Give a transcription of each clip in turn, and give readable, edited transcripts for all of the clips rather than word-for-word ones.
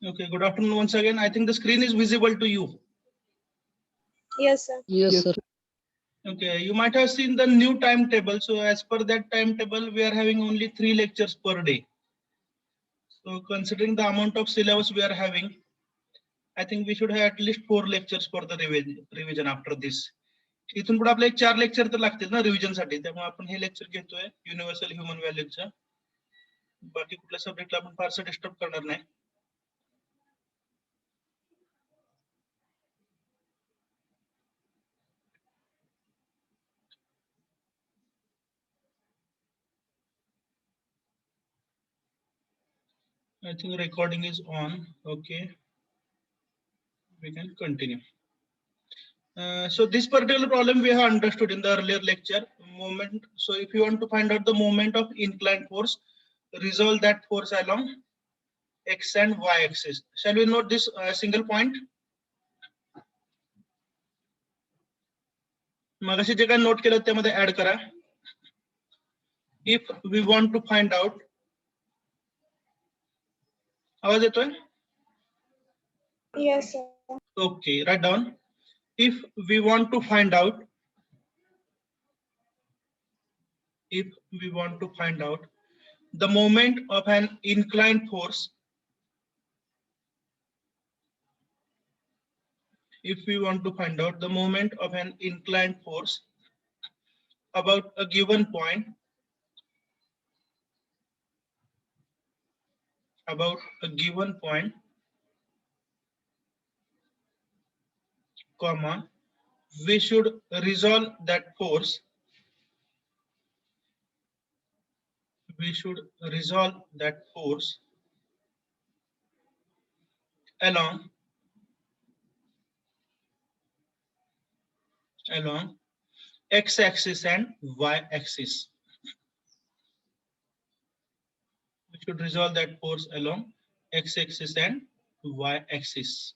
Okay, good afternoon once again. I think the screen is visible to you. Yes, sir. Yes, sir. Okay, you might have seen the new timetable. So as per that timetable, we are having only 3 lectures per day. So considering the amount of syllabus we are having, I think we should have at least 4 lectures for the revision after this. इथून पुढे आपले 4 lecture तर लागतील ना revision साठी. त्यामुळे आपण हे लेक्चर घेतोय युनिव्हर्सल ह्युमन व्हॅल्यूचं. बाकी कुठल्या सब्जेक्टला आपण फारसं डिस्टर्ब करणार नाही. I think recording is on. Okay, we can continue. So this particular problem we have understood in the earlier lecture. Moment. So if you want to find out the moment of inclined force, resolve that force along x and y axis. Shall we note this single point? मगाशी जे काय note केलं त्यामध्ये add करा. If we want to find out, आवाज येतोय? Yes, sir. Okay, write down. If we want to find out, the moment of an inclined force, if we want to find out the moment of an inclined force about a given point, comma, we should resolve that force. Along x-axis and y-axis. We should resolve that force along x-axis and y-axis.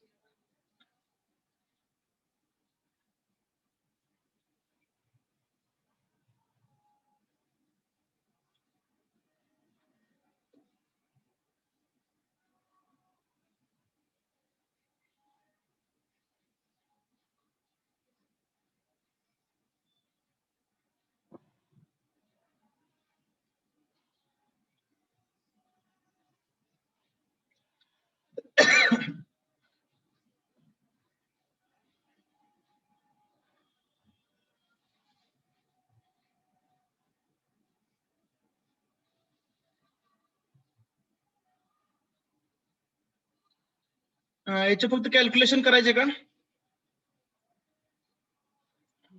याचे फक्त calculation करायचे का?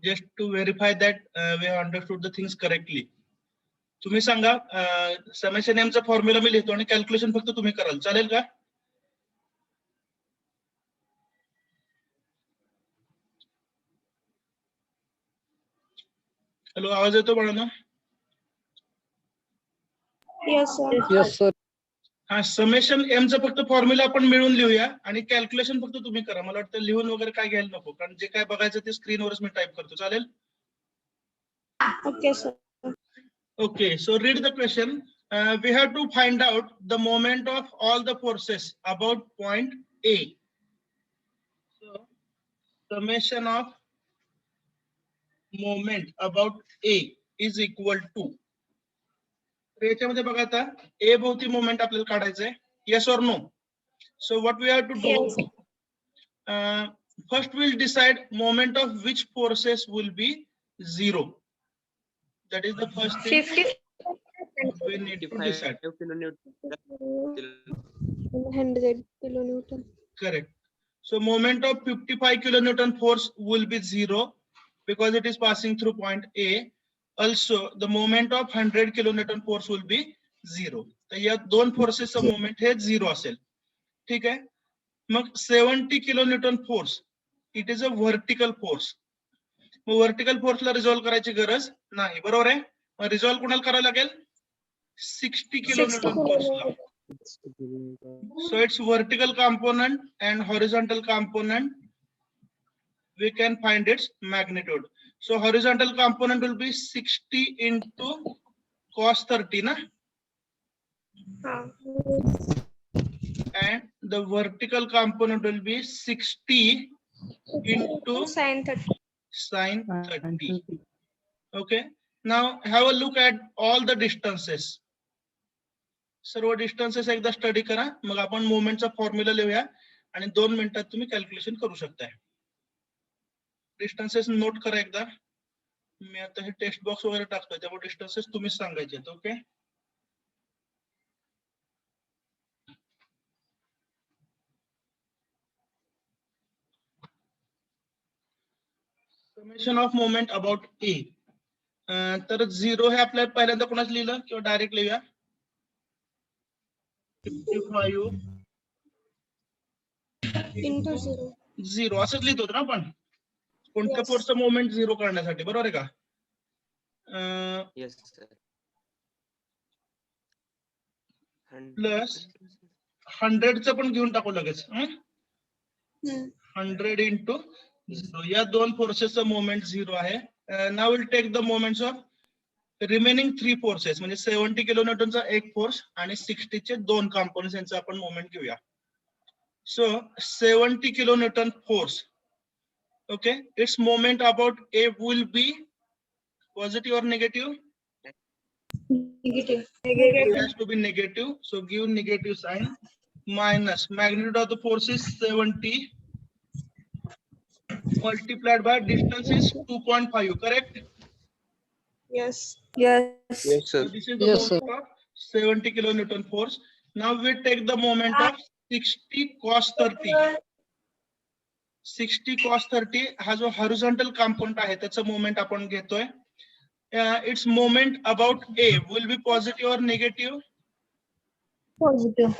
Just to verify that we have understood the things correctly. तुम्ही सांगा summation एमचा formula मी लिहितो आणि calculation फक्त तुम्ही कराल, चालेल का? हॅलो, आवाज येतो बाळांनो? Yes, sir. Yes, sir. हा, समेशन एमचा फक्त फॉर्म्युला आपण मिळून लिहूया आणि कॅल्क्युलेशन फक्त तुम्ही करा. मला वाटतं लिहून वगैरे काय घ्यायला नको, कारण जे काय बघायचं ते स्क्रीनवरच मी टाईप करतो, चालेल? Okay, sir. Okay, so read the question. We have to find out the moment of all the forces about point A. So, summation of moment about A is equal to. याच्यामध्ये बघा आता A भोवती moment आपल्याला काढायचंय. Yes or no? So what we have to do? Yes. First we'll decide moment of which forces will be 0. That is the first thing 50 we need to decide. 100 kilonewton. Correct. So moment of 55 kilonewton force will be 0 because it is passing through point A. Also, the moment of 100 kilonewton force will be 0. तर या दोन फोर्सेसचा moment हे 0 असेल. ठीक आहे. मग 70 kilonewton force, it is a vertical force. मग vertical फोर्सला resolve करायची गरज नाही, बरोबर आहे? मग रिझॉल्व्ह कोणाला करायला लागेल? 60 kilonewton forceला. So its vertical component and horizontal component, we can find its magnitude. So horizontal component will be 60 into cos 30, na? and the vertical component will be 60 into Sin 30. sine 30. Okay. Now have a look at all the distances. सर्व distances एकदा study करा, मग आपण मोमेंटचा formula लिहूया आणि 2 मिनिटात तुम्ही कॅल्क्युलेशन करू शकताय. डिस्टन्सेस नोट करा एकदा. मी आता हे टेक्स्ट बॉक्स वगैरे टाकतोय, त्यामुळे डिस्टन्सेस तुम्हीच सांगायचे आहेत. Okay. Summation of moment about A. तर 0 हे आपल्याला पहिल्यांदा कोणाच लिहिलं किंवा डायरेक्ट लिहूया. 55 Into 0. 0 असंच लिहितो ना आपण कोणत्या Yes. फोर्सचा मोमेंट 0 करण्यासाठी, बरोबर आहे का? Yes, sir. प्लस 100चं पण घेऊन टाकू लगेच. 100 into 0. या 2 फोर्सेसचा मोमेंट 0 आहे. Now will take the moments of remaining 3 forces, म्हणजे 70 किलोन्यूटनचा एक फोर्स आणि 60 चे 2 कॉम्पोनंट्स यांचा आपण मोमेंट घेऊया. So 70 kilonewton force. Okay, its moment about A will be positive or negative? Negative. It has to be negative. So give negative sign. Minus magnitude of the force is 70 multiplied by distance is 2.5. Correct? Yes. Yes. Yes, So sir. this is the Yes, moment of 70 kilonewton force. Now we take the moment of 60 cos 30. 60 cos 30 हा जो horizontal component आहे त्याचा moment आपण घेतोय. Its moment about A will be positive और negative? Positive.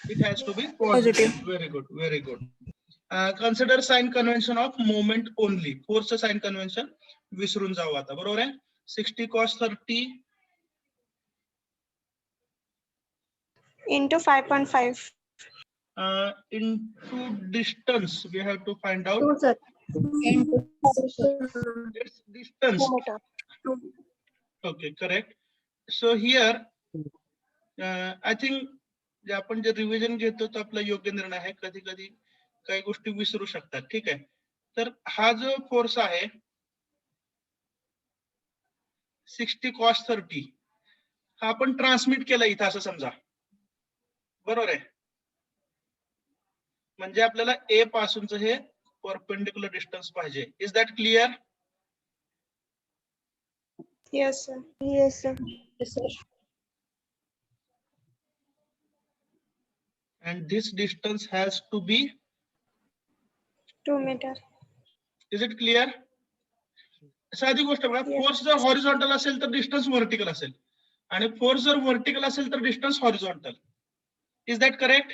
It has to be positive. Very good, very good. Consider sign convention of moment only. फोर्सचं sign convention विसरून जाऊ आता, बरोबर आहे? 60 cos 30 Into 5.5. Into distance we have to find out. Two, sir. Its distance. Okay, correct. So here I think जे आपण जे revision घेतो तो आपला योग्य निर्णय आहे. कधी कधी काही गोष्टी विसरू शकतात. ठीक आहे. तर हा जो फोर्स आहे 60 cos 30 हा आपण ट्रान्समिट केला इथं असं समजा, बरोबर आहे? म्हणजे आपल्याला ए पासूनच हे परपेंडिक्युलर डिस्टन्स पाहिजे. Is that clear? Yes, sir. Yes, sir. Yes, sir. And this distance has to be, 2 meter. is it clear? साधी गोष्ट बघा, Yes. फोर्स जर हॉरिझॉन्टल असेल तर डिस्टन्स व्हर्टिकल असेल आणि फोर्स जर व्हर्टिकल असेल तर distance horizontal. Is that correct?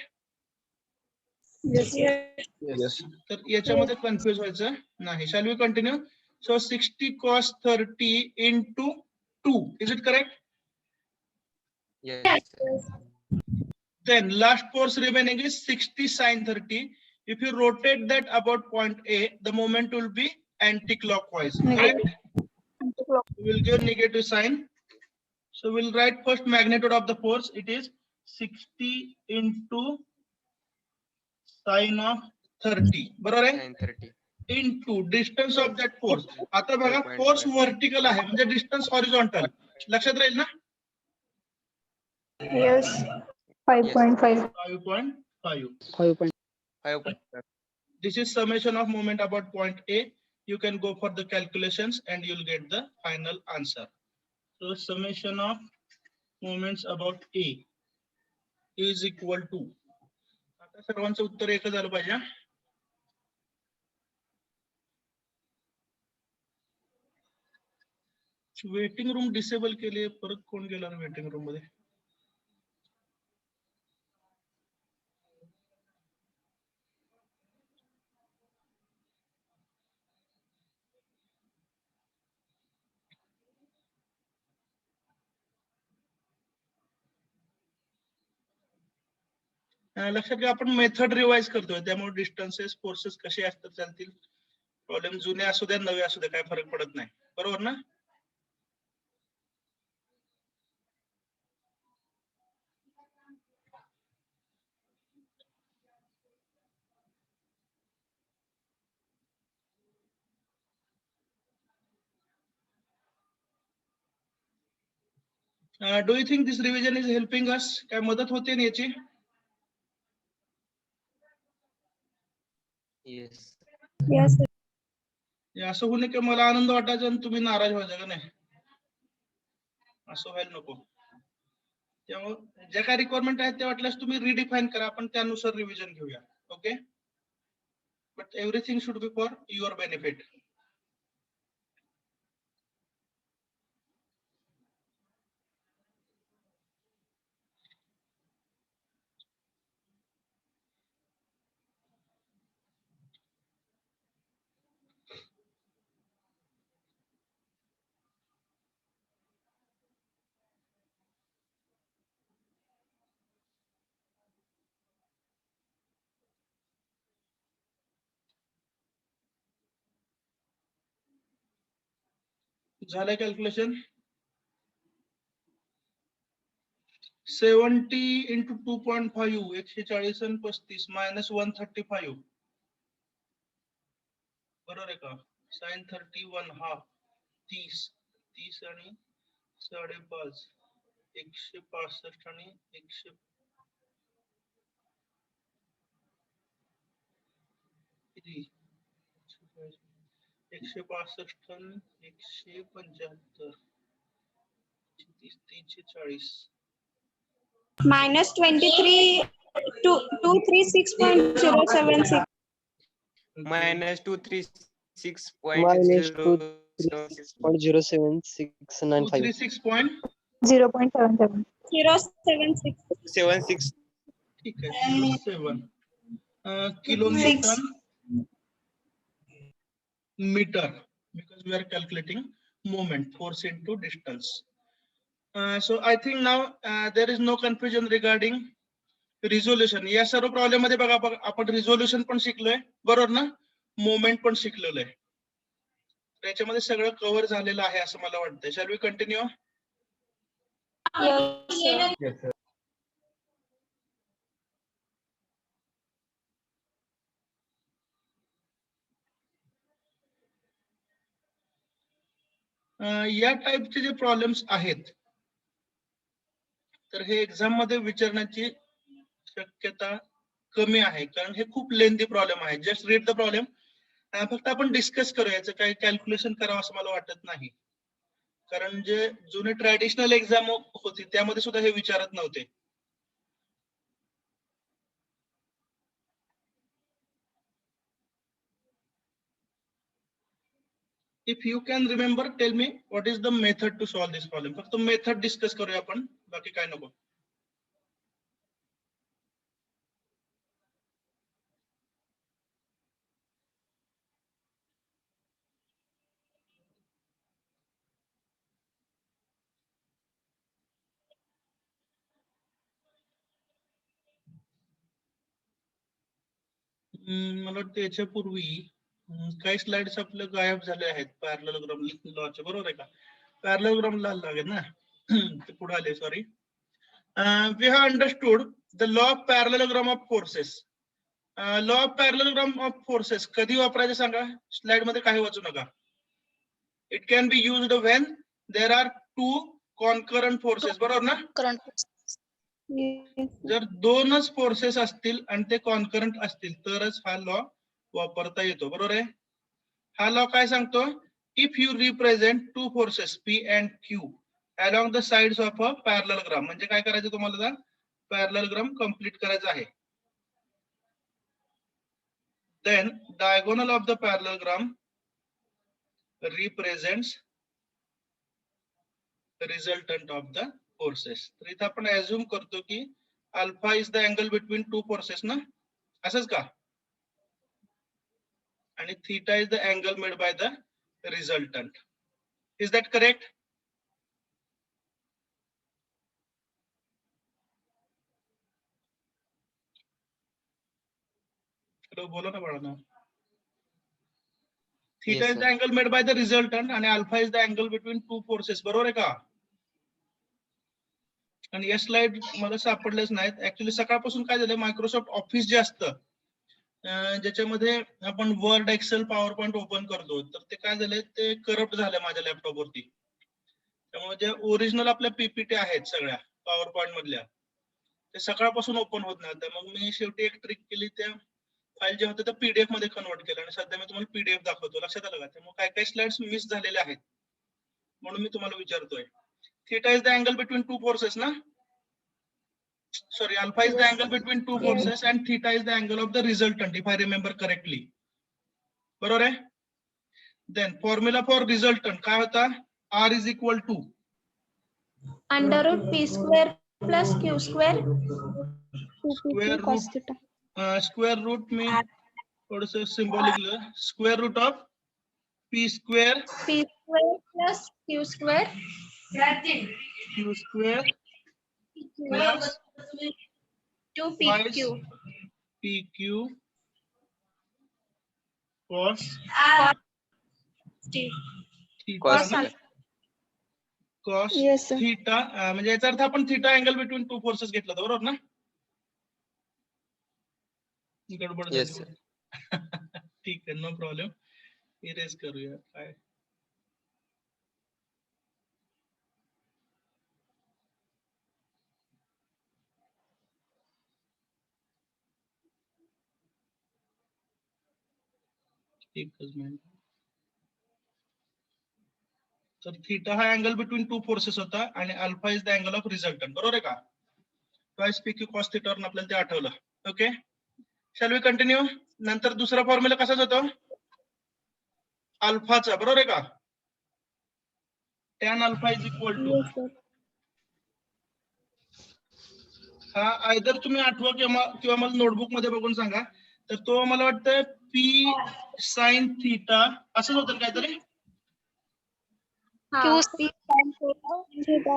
Yes. Yes. तर याच्यामध्ये कन्फ्युज व्हायचं नाही. Shall we continue? So 60 cos 30 into 2. Is it correct? Yes, sir. Then last force remaining is 60 sin 30. If you rotate that about point A, the moment will be anti-clockwise. Correct? We will give negative sign. So we'll write first magnitude of the force. It is 60 into sin of 30. बरोबर आहे? 9:30. Into distance of that force. आता बघा 5.5. Force vertical आहे म्हणजे distance horizontal. लक्षात राहील ना? Yes. 5.5. 5.5. 5.5. 5. This is summation of moment about point A. You can go for the calculations and you'll get the final answer. So summation of moments about A is equal to, आता सर्वांचं उत्तर एकच झालं पाहिजे. Waiting room disable केली, परत कोण गेला ना वेटिंग रूम मध्ये? लक्षात घ्या आपण मेथड रिवाइज करतोय, त्यामुळे डिस्टन्सेस फोर्सेस कसे असतात चालतील. प्रॉब्लेम जुने असू द्या नवे असू द्या काय फरक पडत नाही, बरोबर ना? Do you think this revision is helping us? काय मदत होते ना याची? Yes. Yes, sir. हे असं होऊ नये की मला आनंद वाटायचा आणि तुम्ही नाराज व्हायचा का नाही, असं व्हायला नको. त्यामुळे ज्या काय रिक्वायरमेंट आहेत त्या वाटल्यास तुम्ही रिडिफाईन करा, आपण त्यानुसार रिव्हिजन घेऊया. Okay, but everything should be for your benefit. झालंय कॅल्क्युलेशन? 70 into 2.5 140 आणि 35 minus 135 बरोबर आहे का? sin 31 हाफ 30 आणि 5.5 165 आणि 100 किती 165 आणि 175 340 minus 23 to 236.076. Minus 236.076. minus 236.07695. 0.77. 076. 76. ठीक आहे 07 kilo Newton meter, because we are calculating moment, force into distance. So I think now there is no confusion regarding resolution. या सर्व प्रॉब्लेम मध्ये बघा आपण रिझोल्युशन पण शिकलोय, बरोबर ना? मोमेंट पण शिकलेलं आहे. त्याच्यामध्ये सगळं कव्हर झालेलं आहे असं मला वाटतं. Shall we continue? Yes, sir. या टाइपचे जे प्रॉब्लेम्स आहेत तर हे एक्झाम मध्ये विचारण्याची शक्यता कमी आहे, कारण हे खूप लेंथी प्रॉब्लेम आहे. Just read the problem. फक्त आपण डिस्कस करूया, याचं काही कॅल्क्युलेशन करावं असं मला वाटत नाही, कारण जे जुने ट्रॅडिशनल एक्झाम होती त्यामध्ये सुद्धा हे विचारत नव्हते. If you can remember, tell me what is the method to solve this problem. फक्त मेथड डिस्कस करूया आपण, बाकी काय नको. मला वाटतं याच्यापूर्वी काही स्लाइड्स आपले गायब झाले आहेत पॅरलेलोग्राम लॉचे, बरोबर आहे का? पॅरलेलोग्राम लागेल ना? ते पुढे आले, sorry. We have understood the law of parallelogram of forces. Law of parallelogram of forces कधी वापरायचं सांगा? स्लाइड मध्ये काही वाचू नका. It can be used when there are two concurrent forces, बरोबर ना? Yes, जर दोनच फोर्सेस असतील आणि ते कॉन्करंट असतील तरच हा लॉ वापरता येतो, बरोबर आहे? हा लॉ काय सांगतो? If you represent two forces P and Q along the sides of a parallelogram, म्हणजे काय करायचं तुम्हाला? पॅरलेलोग्राम कंप्लीट करायचा आहे. Then diagonal of the parallelogram represents the resultant of the forces. तर इथे आपण assume करतो की alpha is the angle between two forces ना, असंच का? आणि theta is the angle made by the resultant. Is that correct? Hello, बोला ना बाळांनो. Theta Yes, is the sir. angle made by the resultant आणि alpha is the angle between two forces, बरोबर आहे का? आणि या स्लाइड मला सापडलेच नाहीत. ऍक्च्युली सकाळपासून काय झालं, मायक्रोसॉफ्ट ऑफिस जे असतं ज्याच्यामध्ये आपण Word, Excel, PowerPoint open करतो, तर ते काय झालंय, ते करप्ट झालंय माझ्या लॅपटॉपवरती. त्यामुळे जे ओरिजिनल आपल्या पीपीटी आहेत सगळ्या पॉवर पॉईंट मधल्या ते सकाळपासून ओपन होत नाही. तर मग मी शेवटी एक ट्रिक केली, त्या फाईल जे होते ते पीडीएफ मध्ये कन्वर्ट केलं आणि सध्या मी तुम्हाला पीडीएफ दाखवतो. लक्षात आलं का? त्यामुळे काही काही स्लाइड्स मिस झालेले आहेत म्हणून मी तुम्हाला विचारतोय. Theta is the angle between two forces ना, sorry, alpha is the Yes. angle between two Yes. forces and theta is the angle of the resultant, if I remember correctly. बरोबर आहे? Then formula for resultant काय होता? R is equal to Under root p square plus q square. square root square root मी थोडस symbolic square root of p square P square plus q square. q square plus 2pq. pq cos T. theta Cos ना, theta. cos Yes, sir. theta म्हणजे याचा अर्थ आपण theta angle between two forces घेतला होता, बरोबर ना? गडबड Yes, झाली. sir. ठीक आहे, नो प्रॉब्लेम. इरेज करूया काय. एकच मिनिट. तर थीटा हा अँगल बिटवीन टू फोर्सेस होता आणि alpha is the angle of resultant, बरोबर आहे का? Twice P Q cos theta वरून आपल्याला ते आठवलं. Okay, shall we continue. नंतर दुसरा फॉर्म्युला कसाच होता? अल्फाचा, बरोबर आहे का? tan alpha is equal to, Yes, sir. हा आयदर तुम्ही आठवा किंवा मला नोटबुक मध्ये बघून सांगा. तर तो मला वाटतं पी साइन थीटा असंच होतं काहीतरी. Q sin theta.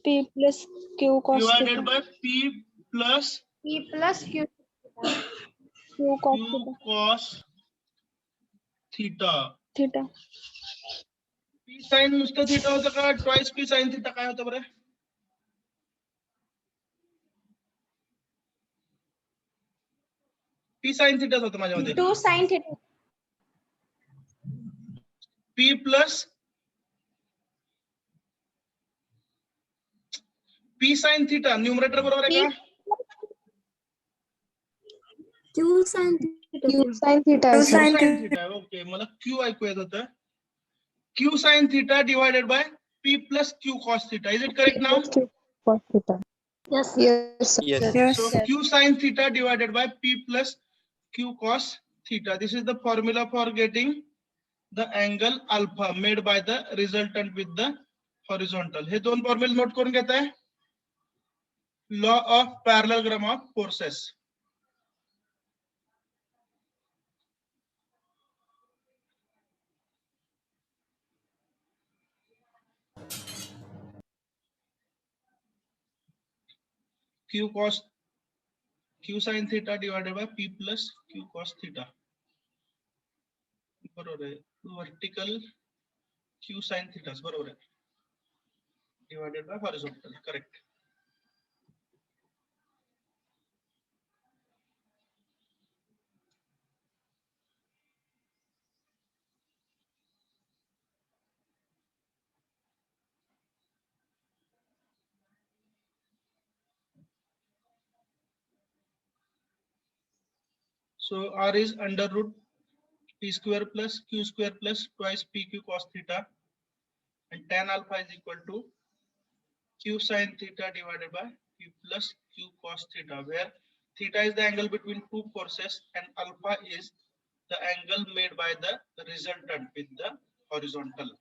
P plus Q cos divided theta. By P plus P plus q. Q cos Q theta. Cos theta. Theta. P sine नुसतं थीटा होतं का ट्वाइस पी साइन थीटा काय होतं बरं? P sign थीटाच होतं माझ्यामध्ये. 2 sin theta. P plus P sine theta numerator बरोबर आहे का? Q sin theta. Q sin theta. Q Sir. Sine theta. Okay, मला क्यू ऐकू येत होतं. Q sine theta divided by P plus Q cos theta. Is it correct now? Q cos theta. Yes. Yes, sir. Yes. So q sin theta divided by p plus q cos theta. This is the formula for getting the angle alpha made by the resultant with the horizontal. हे दोन फॉर्म्युले note करून घेताय. Law of parallelogram of forces. q sin theta divided by p plus q cos theta. बरोबर आहे. Vertical q sin theta बरोबर आहे. Divided by horizontal. Correct. So r is under root p square plus q square plus twice pq cos theta, and tan alpha is equal to q sin theta divided by p plus q cos theta, where theta is the angle between two forces and alpha is the angle made by the resultant with the horizontal.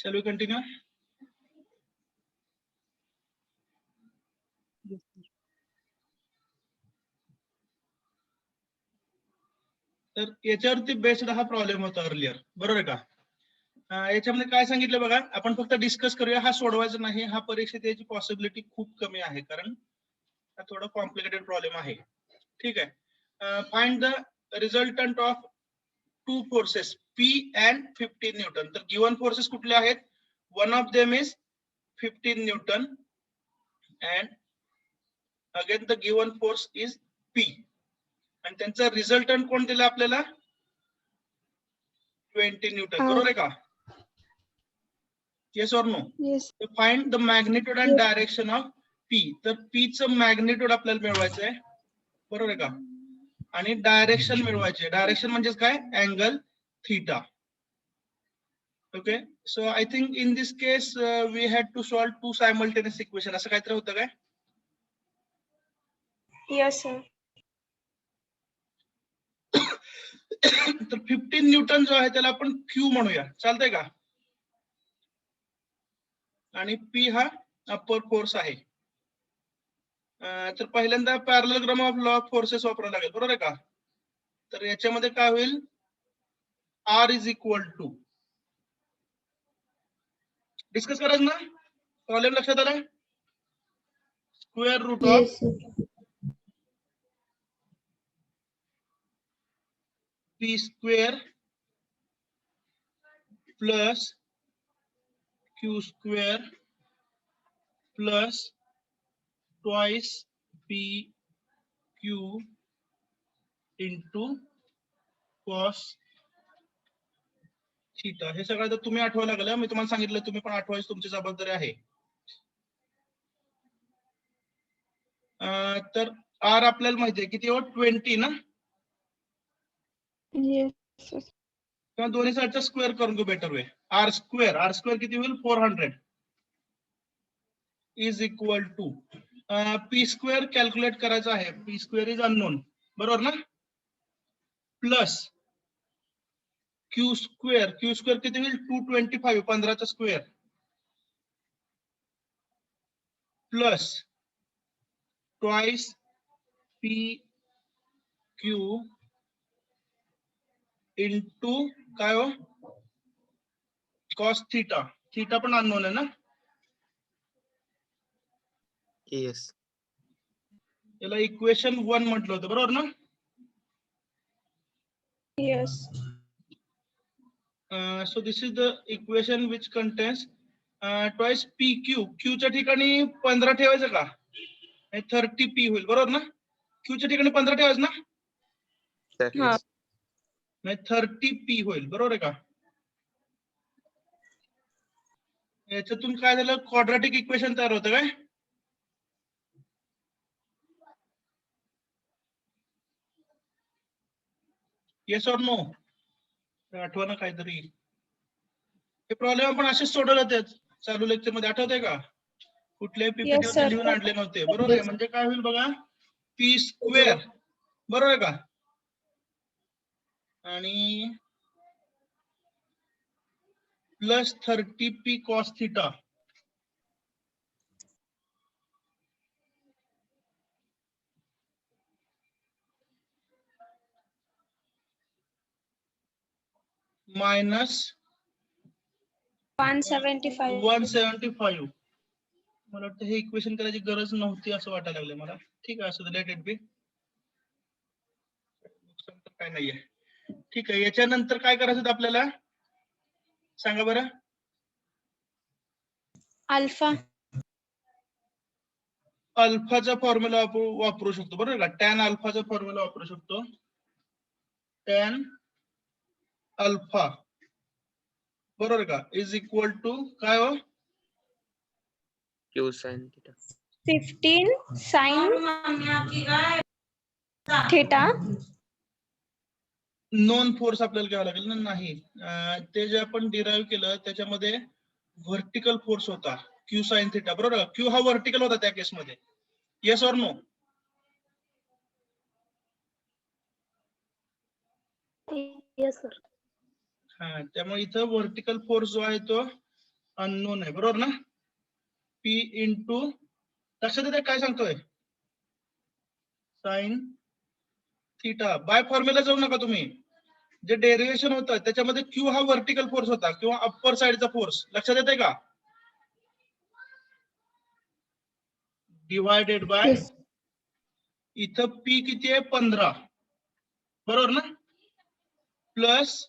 Shall we continue? तर याच्यावरती based हा problem होता earlier, बरोबर आहे का? याच्यामध्ये काय सांगितलं बघा, आपण फक्त डिस्कस करूया, हा सोडवायचा नाही. हा परीक्षेत याची पॉसिबिलिटी खूप कमी आहे कारण हा थोडा कॉम्प्लिकेटेड प्रॉब्लेम आहे. ठीक आहे. Find the resultant of two forces P and 15 Newton. तर गिवन फोर्सेस कुठले आहेत? One of them is 15 Newton and again the given force is P. आणि त्यांचा रिझल्टंट कोण दिला आपल्याला? 20 न्यूटन. बरोबर आहे का? Yes or no? Yes. Find the magnitude and direction of P. तर P चं मॅग्निट्यूड आपल्याला मिळवायचं आहे. बरोबर आहे का? आणि डायरेक्शन मिळवायचे. डायरेक्शन म्हणजे काय? Angle theta. Okay, so I think in this case we had to solve two simultaneous equation. असं काहीतरी होतं काय? Yes, sir. तर 15 न्यूटन जो आहे त्याला आपण क्यू म्हणूया. चालतंय का? आणि P हा अपर फोर्स आहे. तर पहिल्यांदा पॅरललोग्राम ऑफ लॉ ऑफ फोर्सेस वापरायला लागेल. बरोबर आहे का? तर याच्यामध्ये काय होईल? R is equal to, discuss करायचं ना? प्रॉब्लेम लक्षात आला? Square root of Yes, sir. P square plus Q square plus twice PQ into cos theta. हे सगळं तर तुम्ही आठवायला लागलं. मी तुम्हाला सांगितलं, तुम्ही पण आठवायचं तुमची जबाबदारी आहे. तर R आपल्याला माहिती आहे किती हो? 20 ना? Yes, sir. किंवा दोन्ही साईडचा स्क्वेअर करून घेऊ बेटर वे. R स्क्वेअर किती होईल? 400 is equal to P square calculate करायचा आहे. P square is unknown. बरोबर ना? प्लस Q स्क्वेअर किती होईल? 225, 15चा square plus twice PQ into काय हो? Cos theta. थीटा पण अननोन आहे ना? Yes. याला इक्वेशन 1 म्हटलं होतं. बरोबर ना? Yes. So this is the equation which contains twice PQ. Q च्या ठिकाणी 15 ठेवायचं का? 30P होईल. बरोबर ना? Q च्या ठिकाणी 15 ठेवायचं ना? Sir, हा. yes. नाही 30P होईल. बरोबर आहे का? याच्यातून काय झालं? क्वाड्रॅटिक इक्वेशन तयार होतं काय? Yes or no? आठवा ना काहीतरी. हे प्रॉब्लेम आपण असेच सोडवले होते चालू लेक्चर मध्ये. आठवतंय का? कुठल्याही Yes, पीपीटी sir. लिहून आणले नव्हते. बरोबर आहे? म्हणजे काय होईल बघा? P square. बरोबर आहे का? आणि plus 30P cos theta minus 175. 175. मला वाटतं हे इक्वेशन करायची गरज नव्हती असं वाटायला लागलं मला. ठीक आहे, असं लेट इट बी. काय नाहीये. ठीक आहे, याच्यानंतर काय करायचं होतं आपल्याला? सांगा बरं. Alpha. अल्फाचा फॉर्म्युला वापरू शकतो. बरोबर का? टॅन अल्फाचा फॉर्म्युला वापरू शकतो. टॅन अल्फा बरोबर का इज इक्वल टू काय हो? Q sin theta. 15 sin theta. Non force आपल्याला घ्यावा लागेल ना? नाही. ते जे आपण डिराईव्ह केलं त्याच्यामध्ये व्हर्टिकल फोर्स होता Q साइन थिटा. बरोबर. Q हा व्हर्टिकल होता त्या केसमध्ये. Yes or no? Yes, sir. हा, त्यामुळे इथं व्हर्टिकल फोर्स जो आहे तो अननोन आहे. बरोबर ना? P इंटू लक्षात येते काय सांगतोय? Sine theta. बाय फॉर्म्युला जाऊ नका तुम्ही. जे डेरिव्हेशन होतं त्याच्यामध्ये Q हा व्हर्टिकल फोर्स होता किंवा अप्पर साइडचा फोर्स. लक्षात येते का? Divided by Yes. इथं P किती आहे? 15. बरोबर ना? Plus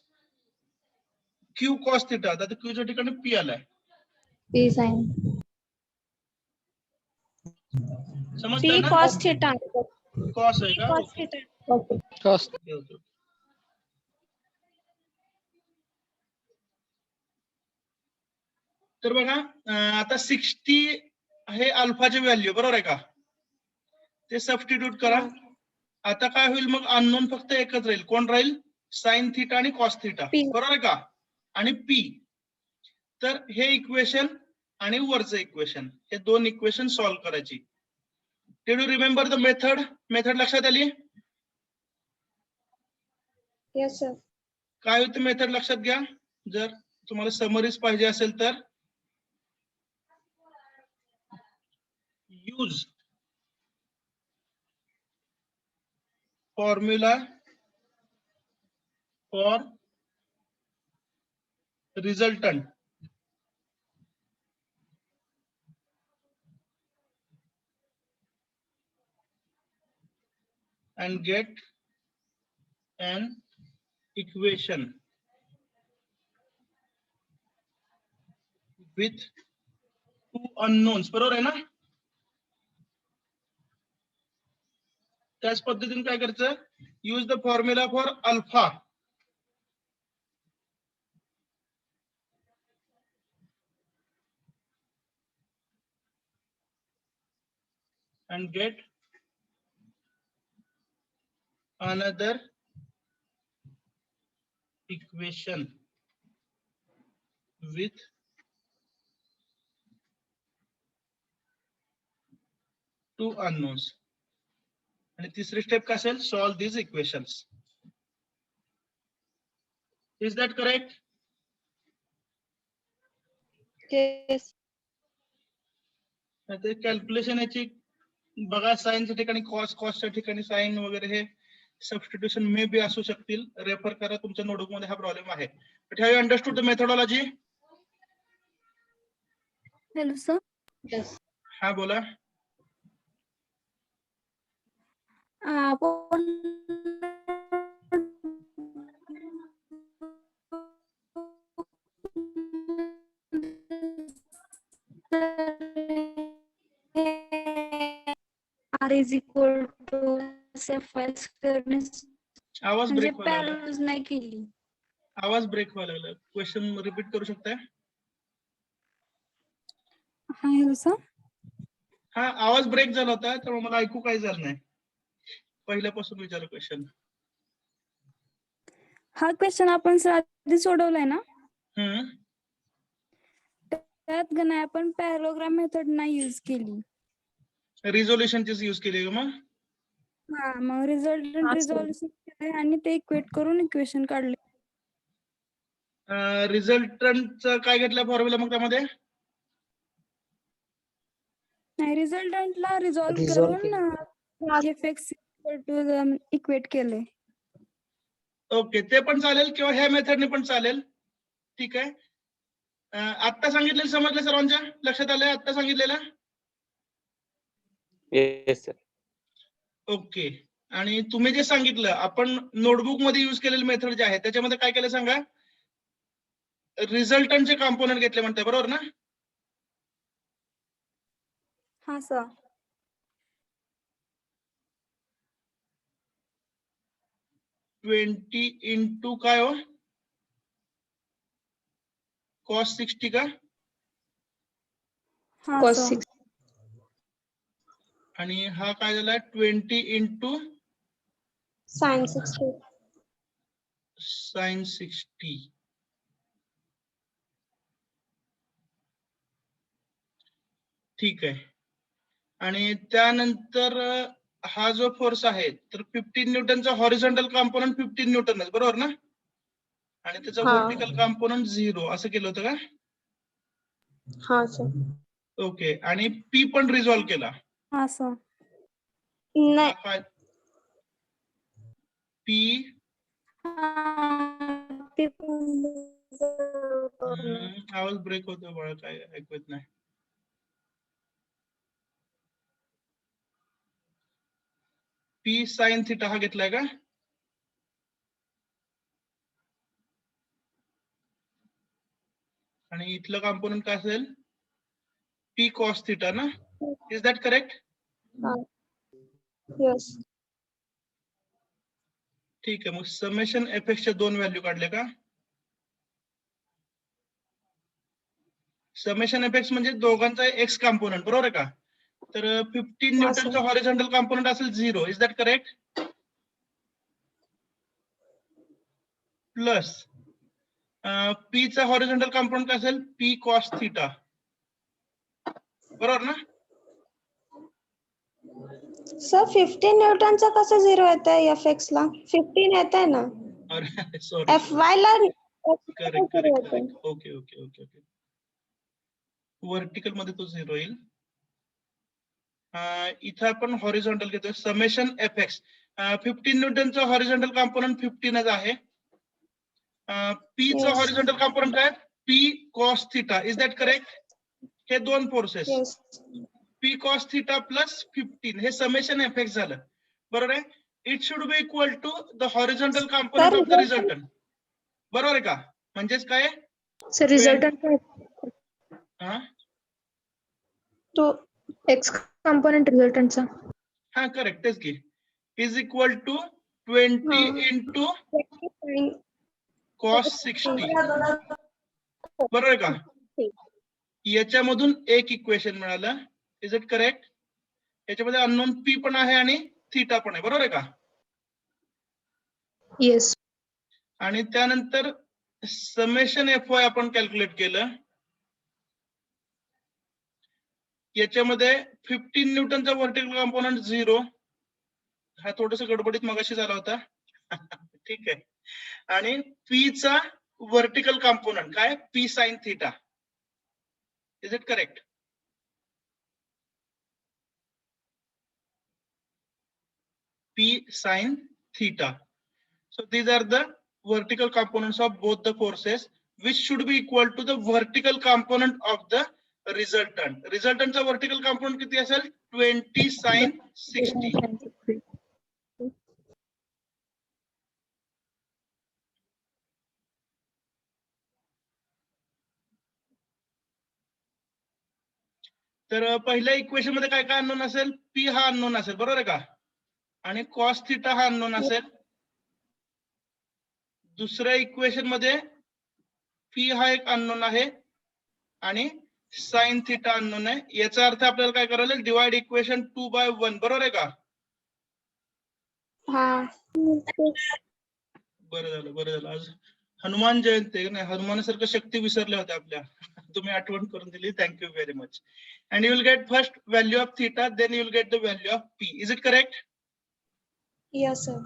Q cos theta. आता क्यूच्या ठिकाणी पी आलाय. P sign. समजतंय P ना? cos theta. कॉस आहे P का? cos okay. theta. Okay. Okay, okay. तर बघा आता 60 हे अल्फाचे व्हॅल्यू बरोबर आहे का? ते सबस्टिट्यूट करा. आता काय होईल मग? अननोन फक्त एकच राहील. कोण राहील? साइन थिटा आणि कॉस थिटा. P. बरोबर आहे का? आणि पी. तर हे इक्वेशन आणि वरचं इक्वेशन, हे दोन इक्वेशन सॉल्व्ह करायची. Did you remember the method? Method लक्षात आली? Yes, sir. काय होती मेथड लक्षात घ्या. जर तुम्हाला समरीज पाहिजे असेल तर use formula for resultant and get an equation with two unknowns. बरोबर आहे ना? त्याच पद्धतीने काय करायचं? Use the formula for alpha and get another equation with two unknowns. आणि तिसरी स्टेप काय असेल? Solve these equations. Is that correct? Yes. ते कॅल्क्युलेशन याची बघा, साइनच्या ठिकाणी कॉस, कॉसच्या ठिकाणी साइन वगैरे हे सबस्टिट्यूशन मे बी असू शकतील. रेफर करा, तुमच्या नोटबुक मध्ये हा प्रॉब्लेम आहे. But have you understood the methodology? Hello sir. Yes. हा बोला. आपण R is equal to F square आवाज म्हणजे ब्रेक व्हायला लागला. पॅरलल नाही केली. आवाज ब्रेक व्हायला लागला. क्वेश्चन रिपीट करू शकताय? हा हॅलो सर. हा, आवाज ब्रेक झाला होता त्यामुळे मला ऐकू काही झालं नाही. पहिल्यापासून विचारा क्वेश्चन. हा क्वेश्चन आपण सर आधी सोडवलाय ना, त्यात का नाही आपण पॅरलोग्राम मेथड नाही यूज केली. रिझोल्युशनचीच यूज केली का मग? हा, मग रिझल्टंट हा, sir. रिझॉल्युशन केले आणि ते इक्वेट करून इक्वेशन काढले. रिझल्टंटचं काय घेतलं फॉर्म्युला मग त्यामध्ये? नाही, रिझल्टंटला रिझॉल्व Resolve करून F X equal to equate केले. ओके, ते पण चालेल किंवा ह्या मेथडने पण चालेल. ठीक आहे. आत्ता सांगितलेलं समजलं सर्वांच्या? लक्षात आलंय आत्ता सांगितलेलं? Yes, sir. ओके. आणि तुम्ही जे सांगितलं आपण नोटबुक मध्ये युज केलेले मेथड जे आहे त्याच्यामध्ये काय केलं सांगा? रिझल्टंटचे कॉम्पोनंट घेतले म्हणताय, बरोबर ना? हा सर. 20 इंटू काय हो? कॉस 60 का? हा Cos सर. 6. आणि हा काय झाला? 20 इंटू Sin 60. साइन 60. ठीक आहे. आणि त्यानंतर हा जो फोर्स आहे तर 15 न्यूटनचा हॉरिझॉन्टल कॉम्पोनंट 15 न्यूटनच, बरोबर ना? आणि त्याचा हा. व्हर्टिकल कॉम्पोनंट 0 असं केलं होतं का? हा सर. ओके. आणि पी पण रिझॉल्व केला. हा सर. नाही. काय? पी ते पण आवाज ब्रेक होतो बाळा, काय ऐकू येत नाही. पी साइन थिटा हा घेतलाय का? आणि इथलं कॉम्पोनंट काय असेल पी कॉस थिटा ना, इज दॅट करेक्ट? Yes. ठीक आहे, मग समेशन एफ च्या दोन व्हॅल्यू काढले का? समेशन एफ म्हणजे दोघांचा एक्स कॉम्पोनंट, बरोबर आहे का? तर 15 न्यूटनचा हॉरिझॉन्टल कॉम्पोनंट असेल 0, is that correct? Plus P चा हॉरिझॉन्टल कॉम्पोनंट काय असेल पी कॉस थिटा, बरोबर ना? सर 15 न्यूटनचा कसं 0 येत आहे FX ला? 15 येत आहे ना. अरे सॉरी, FY ला correct correct correct, okay okay okay okay. Vertical मध्ये तो 0 येईल. इथं आपण हॉरिझॉन्टल घेतोय समेशन एफ एक्स. 15 न्यूटनचा हॉरिझॉन्टल कॉम्पोनंट 15च आहे. पी चा Yes. हॉरिझॉन्टल कॉम्पोनंट काय P cos theta, is that correct? हे दोन forces Yes. P cos theta plus 15 हे समेशन एफ एक्स झालं, बरोबर आहे? It should be equal to the horizontal component of the resultant, बरोबर आहे का? म्हणजेच काय सर रिझल्टंट हा तो X कंपोनेंट रिझल्टंटचा. हा करेक्ट, तेच की is equal to 20 into cos 60, बरोबर आहे का? याच्यामधून एक इक्वेशन मिळालं, इज इट करेक्ट? याच्यामध्ये अननोन पी पण आहे आणि थिटा पण आहे, बरोबर आहे का? येस. आणि त्यानंतर समेशन एफ वाय आपण कॅल्क्युलेट केलं. याच्यामध्ये 15 न्यूटनचा व्हर्टिकल कॉम्पोनंट 0, हा थोडस गडबडीत मगाशी झाला होता. ठीक आहे. आणि पी चा व्हर्टिकल कॉम्पोनंट काय P sine theta, is it correct? P sin theta. So these are the vertical components of both the forces, which should be equal to the vertical component of the resultant. Resultant चा vertical component किती असेल 20 sin 60. तर पहिल्या equation मध्ये काय काय unknown असेल P हा अननोन असेल, बरोबर आहे का? आणि cos थिटा हा अननोन असेल. दुसऱ्या इक्वेशन मध्ये P हा एक अननोन आहे आणि साइन थिटा अननोन आहे. याचा अर्थ आपल्याला काय करायला डिवाइड इक्वेशन 2/1, बरोबर आहे का? हा. बरं झालं आज हनुमान जयंती आहे नाही, हनुमानासारखं शक्ती विसरल्या होत्या आपल्या. तुम्ही आठवण करून दिली, thank you very much. And you will get first value of theta, then you will get the value of P, is it correct? Yes sir.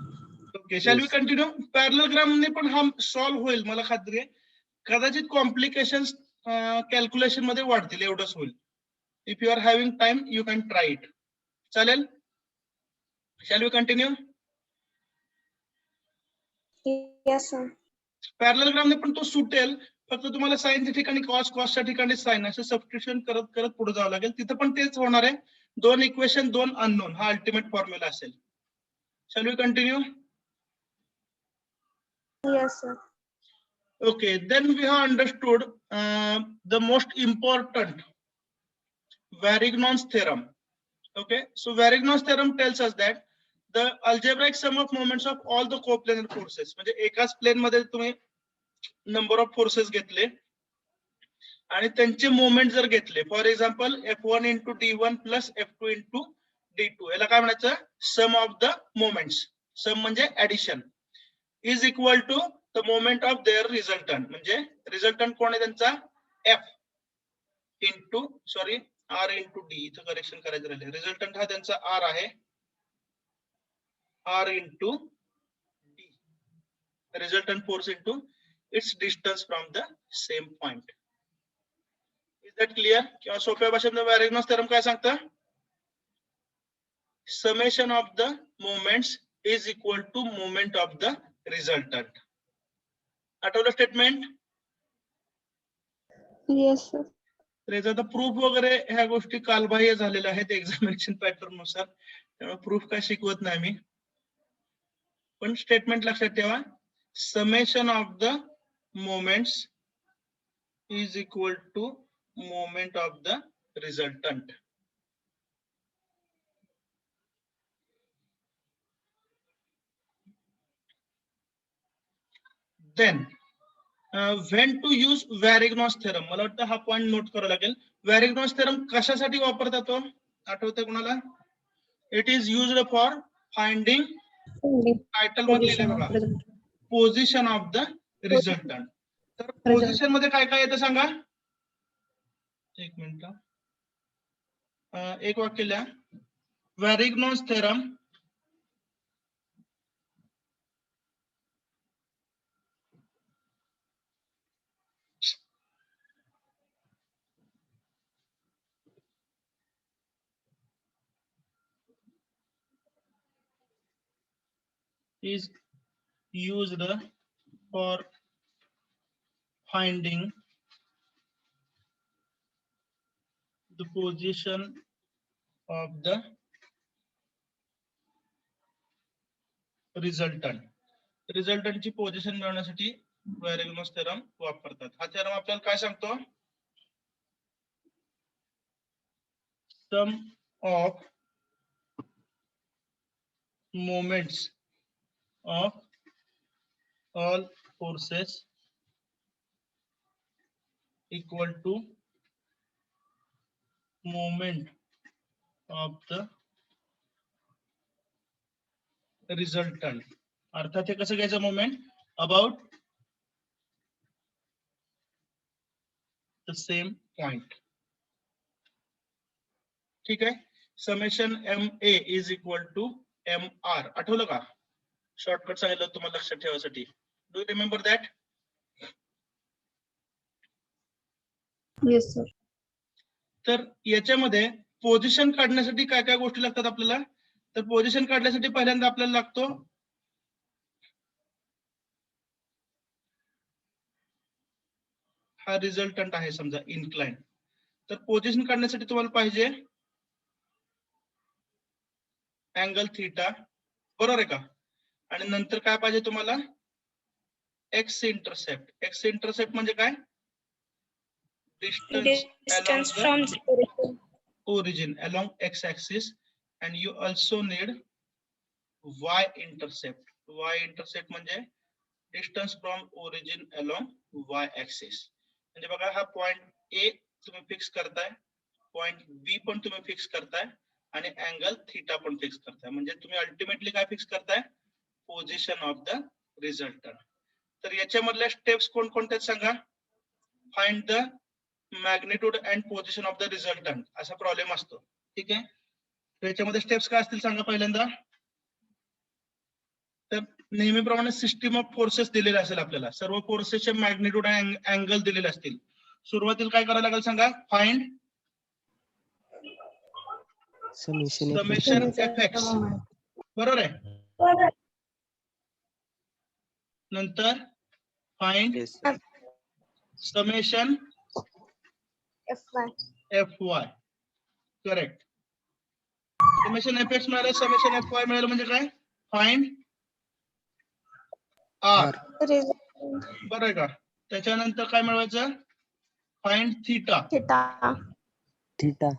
Okay, shall we continue? Parallelogram ने पण हा सॉल्व्ह होईल मला खात्री आहे. कदाचित कॉम्प्लिकेशन कॅल्क्युलेशन मध्ये वाढतील, एवढंच होईल. If you are having time you can try it. चालेल? Shall we continue? Yes sir. Parallelogram ने पण तो सुटेल, फक्त तुम्हाला साइनच्या ठिकाणी कॉस, कॉसच्या ठिकाणी साइन असं सबस्टिट्यूशन करत करत पुढे जावं लागेल. तिथं पण तेच होणार आहे, दोन इक्वेशन दोन अननोन, हा अल्टिमेट फॉर्म्युला असेल. Shall we continue? Yes sir. Okay, then we have understood the most important Varignon's theorem. Okay, so Varignon's theorem tells us that the algebraic sum of moments of all the coplanar forces, म्हणजे एकाच plain मध्ये तुम्ही number of forces घेतले आणि त्यांचे moment जर घेतले, for example F1 into D1 plus F2 into D2, याला काय म्हणायचं sum of the moments. Sum म्हणजे addition is equal to the moment of their resultant. म्हणजे रिझल्टंट कोण आहे त्यांचा F into sorry R into D, इथं करेक्शन करायचं राहिले. रिझल्टंट हा त्यांचा R आहे, R into D, resultant force into its distance from the same point. Is that clear? किंवा सोप्या भाषेत वॅरिग्नॉस थेरम काय सांगतं? Summation of the moments is equal to moment of the resultant. आठवलं स्टेटमेंट? Yes sir. तर याचा आता प्रूफ वगैरे ह्या गोष्टी कालबाह्य झालेल्या आहेत एक्झामिनेशन पॅटर्न नुसार, त्यामुळे प्रूफ काय शिकवत नाही मी. पण स्टेटमेंट लक्षात ठेवा, summation of the moments is equal to moment of the resultant. Then when to use Varignos theorem, मला वाटतं हा पॉइंट नोट करावा लागेल. Varignos theorem कशासाठी वापरतात तो आठवतंय कोणाला? It is used for finding title मध्ये लिहिलंय बघा, पोझिशन ऑफ द रिझल्टंट. तर पोझिशन मध्ये काय काय येतं सांगा. एक मिनिट, एक वाक्य लिहा. Varignos theorem is used for finding the position of the resultant. Resultant ची पोझिशन मिळवण्यासाठी Varignos theorem वापरतात. हा थेरम आपल्याला काय सांगतो? सम of moments of all forces equal to moment of the resultant. अर्थात हे कसं घ्यायचं moment? About the same point. ठीक आहे. Summation MA is equal to MR. आठवलं का? शॉर्टकट सांगितलं तुम्हाला लक्षात ठेवायसाठी. Do you remember that? Yes sir. तर याच्यामध्ये पोझिशन काढण्यासाठी काय काय गोष्टी लागतात आपल्याला? तर पोझिशन काढण्यासाठी पहिल्यांदा आपल्याला लागतो हा रिझल्टंट आहे समजा इन्क्लाइन. तर पोझिशन काढण्यासाठी तुम्हाला पाहिजे अँगल थीटा, बरोबर आहे का? आणि नंतर काय पाहिजे तुम्हाला? X intercept. एक्स इंटरसेप्ट म्हणजे काय? Distance along from the origin along x axis, and you also need y intercept. Y intercept म्हणजे distance from origin along y axis. म्हणजे बघा हा पॉइंट A तुम्ही फिक्स करताय, पॉइंट B पण तुम्ही फिक्स करताय आणि अँगल थीटा पण फिक्स करताय. म्हणजे तुम्ही अल्टिमेटली काय फिक्स करताय? Position of the resultant. तर याच्यामधल्या स्टेप्स कोणकोणत्या सांगा. Find the magnitude and position of the resultant असा प्रॉब्लेम असतो. ठीक आहे. तर याच्यामध्ये स्टेप्स काय असतील सांगा. पहिल्यांदा तर नेहमीप्रमाणे सिस्टीम ऑफ फोर्सेस दिलेले असेल आपल्याला. सर्व फोर्सेसचे मॅग्निट्यूड आणि अँगल दिलेले असतील. सुरुवातीला काय करायला लागेल सांगा. Find summation FX. बरोबर आहे. नंतर find Yes, sir. Summation FY. FY. Correct. Summation FX मिळालं, समेशन FY मिळालं म्हणजे काय? Find R. बरोबर आहे का? त्याच्यानंतर काय मिळवायचं? Find theta. Theta.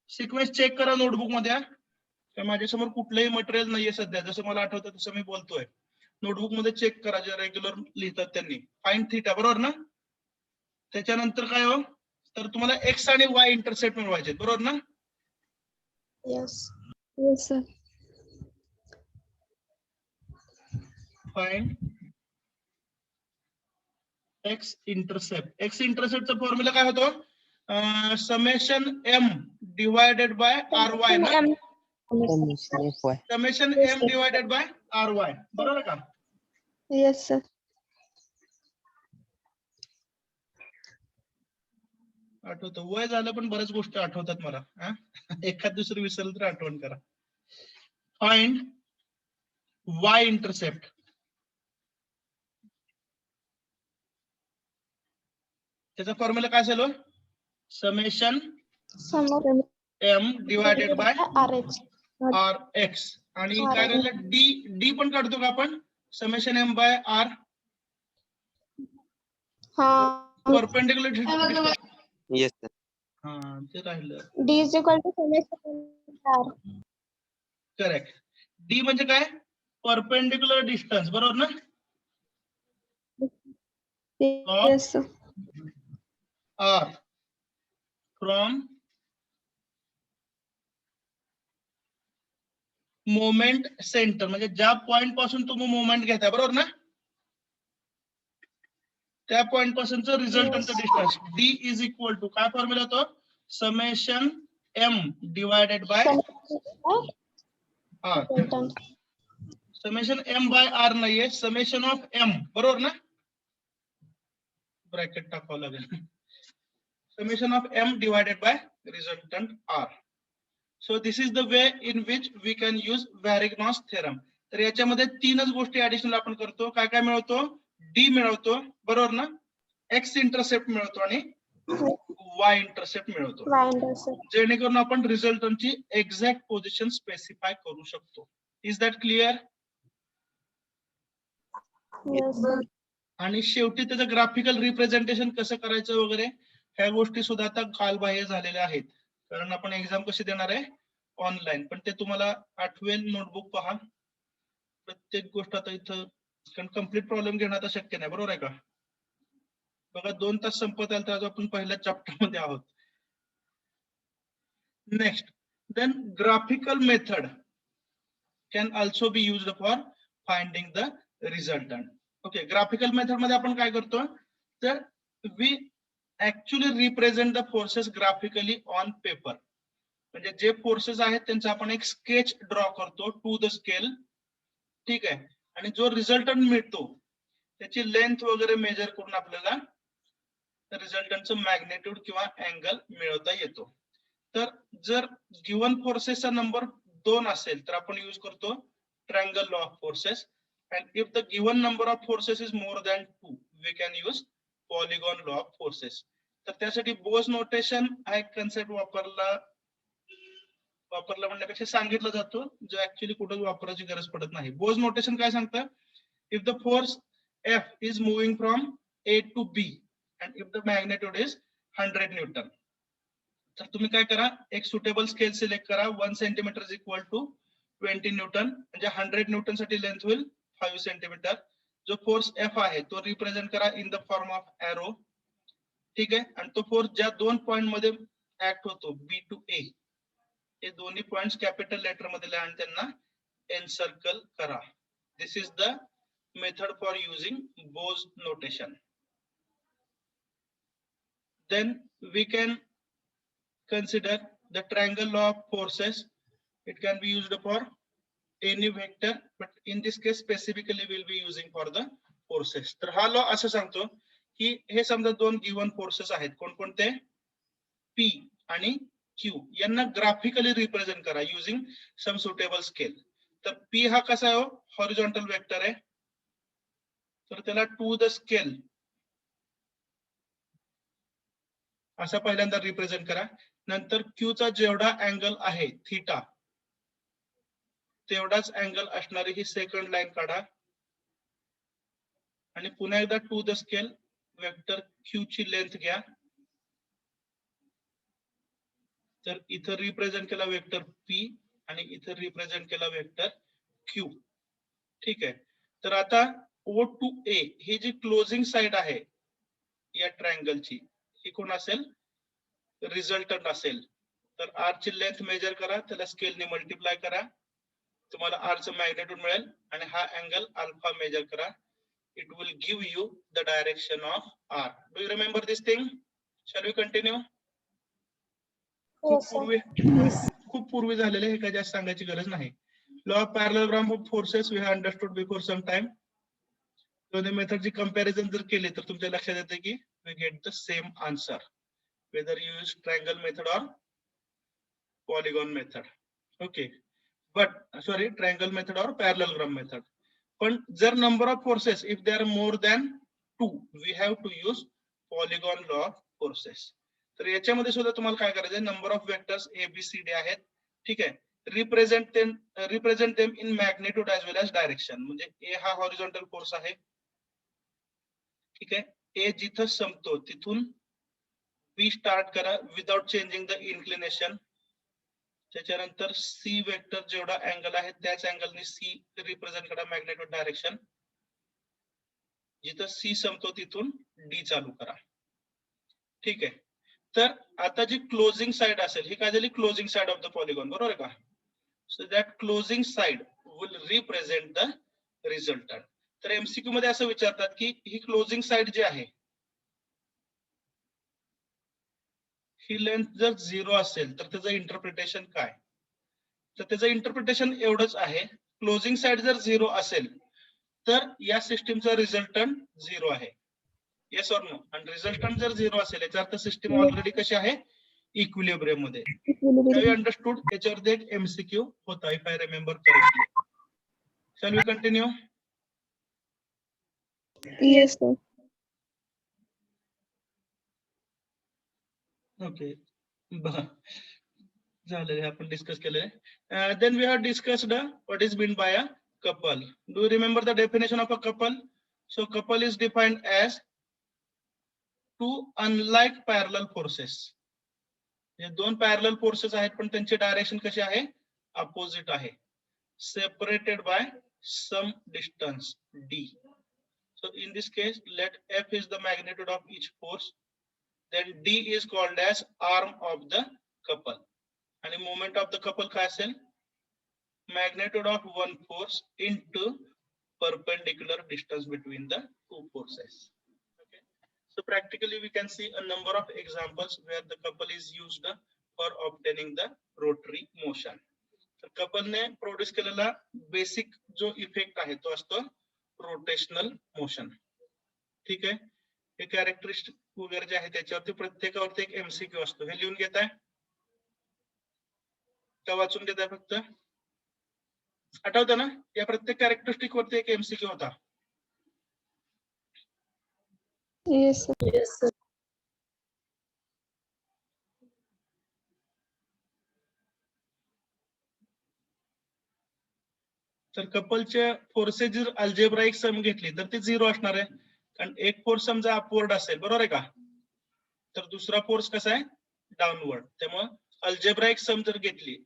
Sequence check करा नोटबुक मध्ये. तर माझ्यासमोर कुठलंही मटेरियल नाहीये सध्या. जसं मला आठवतं तसं मी बोलतोय. नोटबुक मध्ये चेक करा जे रेग्युलर लिहितात त्यांनी. फाइंड थीटा, बरोबर ना? त्याच्यानंतर काय हो? तर तुम्हाला एक्स आणि वाय इंटरसेप्ट मिळवायचे, बरोबर ना? Yes. Yes sir. Find X intercept. X इंटरसेप्टचा फॉर्म्युला काय होतो? Summation M divided by RY ना? Summation M divided by RY, बरोबर आहे का? Yes sir. आठवतं. वय झालं पण बऱ्याच गोष्टी आठवतात मला. एखाद दुसरी विसरलं तर आठवण करा. Find Y intercept. त्याचा फॉर्म्युला काय असेल? Summation M divided by RX. आणि काय राहिलं? D पण काढतो का आपण? Summation M by R. Perpendicular distance Yes, sir. हा ते राहिलं. D is equal to summation R. Correct. D म्हणजे काय? परपेंडिक्युलर डिस्टन्स, बरोबर ना? Yes, sir. R from moment centre, म्हणजे ज्या पॉइंट पासून तुम्ही मोमेंट घेताय, बरोबर ना? त्या पॉइंट पासूनचं रिझल्टंटचं distance. D is equal to काय फॉर्म्युला होतो? Summation M divided by R. Resultant. Summation M by R नाहीये, समेशन ऑफ एम, बरोबर ना? ब्रॅकेट टाकावं लागेल. Summation of M divided by resultant R. So this is the way in which we can use Varignon's theorem. तर याच्यामध्ये तीनच गोष्टी additional आपण करतो. काय काय मिळवतो? डी मिळवतो, बरोबर ना? एक्स इंटरसेप्ट मिळवतो आणि वाय इंटरसेप्ट मिळवतो, Y intercept. जेणेकरून आपण रिझल्टंटची एक्झॅक्ट पोझिशन स्पेसिफाय करू शकतो. Is that clear? Yes, sir. आणि शेवटी त्याचं ग्राफिकल रिप्रेझेंटेशन कसं करायचं वगैरे ह्या गोष्टी सुद्धा आता कालबाह्य झालेल्या आहेत, कारण आपण एक्झाम कशी देणार आहे? ऑनलाईन. पण ते तुम्हाला आठवेल, नोटबुक पहा. प्रत्येक गोष्ट आता इथं, कारण कम्प्लीट प्रॉब्लेम घेणं आता शक्य नाही, बरोबर आहे का? बघा 2 तास संपत आले तर आज आपण पहिल्या चॅप्टर मध्ये आहोत. Next, then graphical method can also be used for finding the resultant. Okay, graphical method मध्ये आपण काय करतो? तर we actually represent the forces graphically on paper. म्हणजे जे फोर्सेस आहेत त्यांचा आपण एक स्केच ड्रॉ करतो टू द स्केल, ठीक आहे? आणि जो रिझल्टंट मिळतो त्याची लेंथ वगैरे मेजर करून आपल्याला रिझल्टंटचं मॅग्नेट्यूड किंवा अँगल मिळवता येतो. तर जर गिव्हन फोर्सेसचा नंबर 2 असेल तर आपण यूज करतो triangle law of forces. and if the given number of forces is more than 2 we can use polygon law of forces. तर त्यासाठी बोस नोटेशन हा एक कन्सेप्ट वापरला म्हणण्यापेक्षा सांगितलं जातो, जो ऍक्च्युअली कुठेच वापरायची गरज पडत नाही. बोस नोटेशन काय सांगतं? If the force F is moving from A to B and if the magnitude is 100 Newton, तर तुम्ही काय करा? एक सुटेबल स्केल सिलेक्ट करा. 1 centimetre is equal to 20 newton, म्हणजे 100 न्यूटन साठी लेंथ होईल 5 सेंटीमीटर. जो फोर्स F आहे तो रिप्रेझेंट करा in the form of arrow, ठीक आहे? आणि तो फोर्स ज्या 2 पॉइंट मध्ये ऍक्ट होतो, B टू A, हे दोन्ही पॉइंट्स कॅपिटल लेटर मध्ये लिहा आणि त्यांना एनसर्कल करा. This is the method for using Bow's notation. Then we can consider the triangle law of forces. It can be used for any vector, but in this case specifically we'll be using for the forces. तर हा law असं सांगतो की हे समजा 2 given forces आहेत, कोणकोणते? P आणि Q. यांना ग्राफिकली रिप्रेझेंट करा युजिंग सम सुटेबल स्केल. तर P हा कसा आहे? हॉरिझॉन्टल वेक्टर आहे, तर त्याला टू द स्केल असा पहिल्यांदा रिप्रेझेंट करा. नंतर Q चा जेवढा अँगल आहे थीटा, तेवढाच अँगल असणारी ही सेकंड लाईन काढा आणि पुन्हा एकदा to the scale vector Q ची लेंथ घ्या. तर इथं रिप्रेझेंट केला वेक्टर P आणि इथं रिप्रेझेंट केला वेक्टर Q, ठीक आहे? तर आता O टू A ही जी क्लोजिंग साइड आहे या ट्रायंगलची, ही कोण असेल? रिझल्टंट असेल. तर R ची लेंथ मेजर करा, त्याला स्केलने मल्टिप्लाय करा, तुम्हाला R चं मॅग्नेट्यूड मिळेल आणि हा अँगल अल्फा मेजर करा. It will give you the direction of R. Do you remember this thing? Shall we continue? Yes, sir. खूप पूर्वी झालेले, हे काही जास्त सांगायची गरज नाही. Law of parallelogram of forces we have understood before some time. दोन्ही मेथडची कंपॅरिझन जर केली तर तुमच्या लक्षात येते की we get the same answer whether you use triangle method or polygon method. Okay, but sorry, triangle method or parallelogram method. पण जर number of forces if they are more than 2 we have to use polygon law of forces. तर याच्यामध्ये सुद्धा तुम्हाला काय करायचं? Number of vectors ABCD आहेत, ठीक आहे? Represent them in magnitude as well as direction. म्हणजे A हा हॉरिझॉन्टल फोर्स आहे, ठीक आहे? ए जिथं संपतो तिथून बी स्टार्ट करा विदाउट चेंजिंग द इन्क्लिनेशन. त्याच्यानंतर सी वेक्टर जेवढा अँगल आहे त्याच अँगलने सी रिप्रेझेंट करा मॅग्नेटिक डायरेक्शन. जिथं सी संपतो तिथून डी चालू करा. ठीक आहे. तर आता जी क्लोजिंग साइड असेल ही काय झाली closing side of the polygon, बरोबर आहे का? So that closing side will represent the resultant. तर एमसीक्यू मध्ये असं विचारतात की ही क्लोजिंग साइड जी आहे ही लेंथ जर 0 असेल तर त्याचं इंटरप्रिटेशन काय? तर त्याचं इंटरप्रिटेशन एवढंच आहे, क्लोजिंग साइड जर 0 असेल तर या सिस्टीमचा रिझल्टंट 0 आहे. Yes or no? आणि रिझल्टंट जर 0 असेल याचा अर्थ सिस्टीम ऑलरेडी कशी आहे इक्विलिब्रियम मध्ये. Have you understood? याच्यावरती एक एमसीक्यू होता if I remember correctly. Shall we continue? Yes, sir. Okay. झालेलं आपण डिस्कस केलंय. Then we have discussed what is meant by a couple. Do you remember the definition of a couple? So couple is defined as two unlike parallel forces. हे दोन parallel forces आहेत पण त्यांची direction कशी आहे opposite आहे. Separated by some distance d. So in this case let F is the magnitude of each force. Then D is called as arm of the couple. And the moment of the couple काय असेल? Magnitude of one force into perpendicular distance between the two forces. Okay. So practically we can see a number of examples where the couple is used for obtaining the rotary motion. तर couple ने produce केलेला basic जो effect आहे तो असतो rotational motion. ठीक आहे. हे कॅरेक्टरिस्टिक वगैरे जे आहे त्याच्यावरती प्रत्येकावरती एक एमसीक्यू असतो. हे लिहून घेताय का वाचून घेताय फक्त? आठवतं ना या प्रत्येक कॅरेक्टरिस्टिक वरती एक एमसीक्यू होता. Yes, sir. Yes, sir. तर कपलच्या फोर्सेस जर अल्जेब्राइक सम घेतली तर ती 0 असणार आहे. कारण एक फोर्स समजा अपवर्ड असेल, बरोबर आहे का? तर दुसरा फोर्स कसा आहे डाऊनवर्ड. त्यामुळे अल्जेब्राइक सम जर घेतली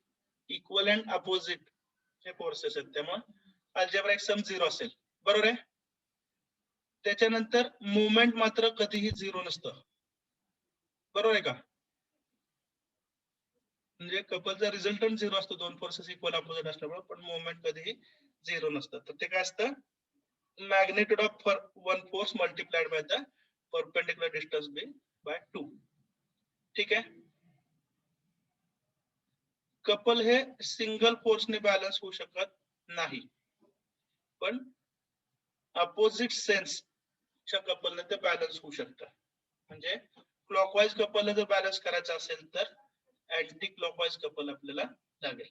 इक्वल अँड अपोजिट हे फोर्सेस आहेत त्यामुळे अल्जेब्राइक सम 0 असेल, बरोबर आहे? त्याच्यानंतर मुवमेंट मात्र कधीही 0 नसतं, बरोबर आहे का? म्हणजे कपलचा रिझल्टंट 0 असतो दोन फोर्सेस इक्वल अपोजिट असल्यामुळे, पण मुवमेंट कधीही 0 नसतं. तर ते काय असतं magnitude of one force multiplied by the perpendicular distance B by 2. ठीक आहे. कपल हे सिंगल फोर्सने बॅलन्स होऊ शकत नाही, पण अपोजिट सेन्सच्या कपलने ते बॅलन्स होऊ शकतं. म्हणजे क्लॉकवाईज कपलला जर बॅलन्स करायचं असेल तर अँटी क्लॉकवाईज कपल आपल्याला लागेल.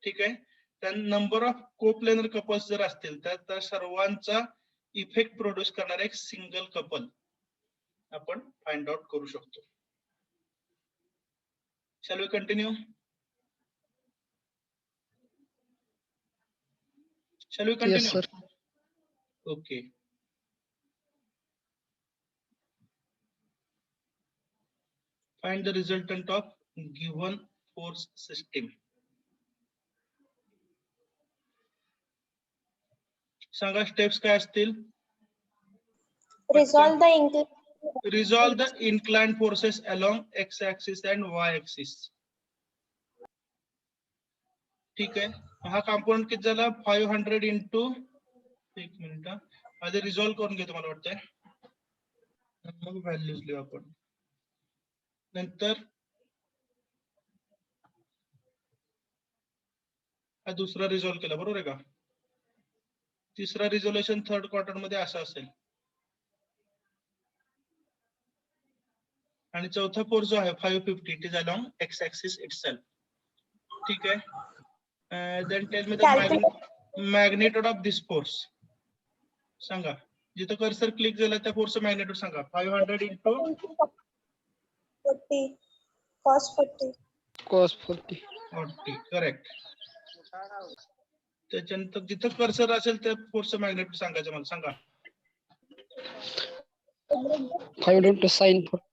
ठीक आहे. तर नंबर ऑफ कोप्लेनर कपल्स जर असतील तर त्या सर्वांचा इफेक्ट प्रोड्यूस करणारे एक सिंगल कपल आपण फाइंड आउट करू शकतो. Shall we continue? Shall we continue? Yes, sir. Okay. Find the resultant of given force system. सांगा स्टेप्स काय असतील? Resolve the inclined forces along x-axis and y-axis. ठीक आहे. हा कंपोनेंट किती झाला 500 इंटू, एक मिनिट आधी रिझॉल्व करून घेतो मला वाटतंय, मग व्हॅल्यूज लिहू आपण. नंतर हा दुसरा रिझॉल्व केला, बरोबर आहे का? तिसरा रिझोल्युशन थर्ड क्वार्टर मध्ये असं असेल. आणि चौथा फोर्स जो आहे 550 it is along X axis itself. ठीक आहे. Then tell me the magnitude of this force. सांगा जिथं कर्सर क्लिक झाला त्या फोर्सचं मॅग्नेट्यूड सांगा. 500 इंटू 40 cos 40. Cos 40. 40 करेक्ट. त्याच्यानंतर जिथं कर्सर असेल त्या फोर्सचं मॅग्नेट्यूड सांगायचं मला. सांगा 500 into sine 40.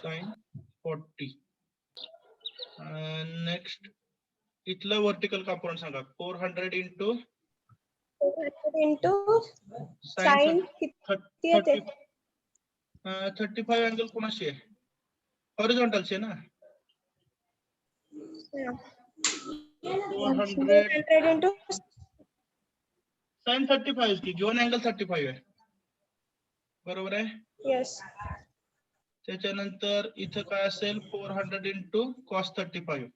Sine 40. Next, इथला वर्टिकल कंपोनंट सांगा. 400 into 400 into sine sine किती येते? 35 अँगल कोणाशी आहे? हॉरिझॉन्टलची आहे ना. 400 400 into sin 35 की गिवन अँगल 35 आहे. बरोबर आहे. yes. त्याच्यानंतर इथं काय असेल? 400 into cos 35.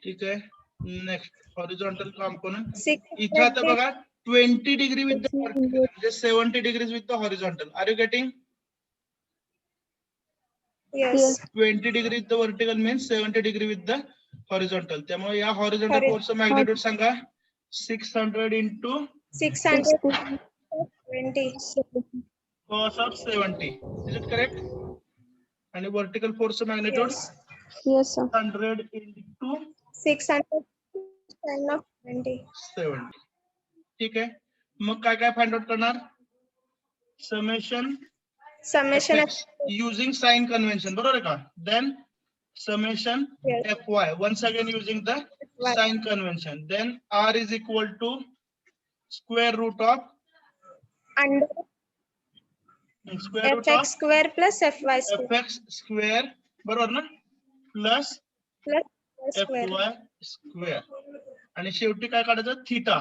ठीक आहे. Next horizontal component. इथे आता 650 बघा 20 डिग्री विथ द वर्टिकल म्हणजे 70 degrees with the horizontal. Are you getting? yes. 20 degree with the vertical means 70 degree with the horizontal. त्यामुळे या हॉरिझॉन्टल Hori- फोर्सचं मॅग्निट्यूड सांगा. 600 into 620 cos of 70. Is it correct? आणि vertical फोर्सचं magnitude yes. yes sir 100 into 600 sin of 20. 70. ठीक आहे. मग काय काय फाइंड आउट करणार? Summation of using sign convention. बरोबर आहे का? Then summation yes. fy once again using the Fy. sign convention. Then r is equal to square root of under fx square plus fy square fx square बरोबर ना plus plus y square. fy square आणि शेवटी काय काढायचं theta.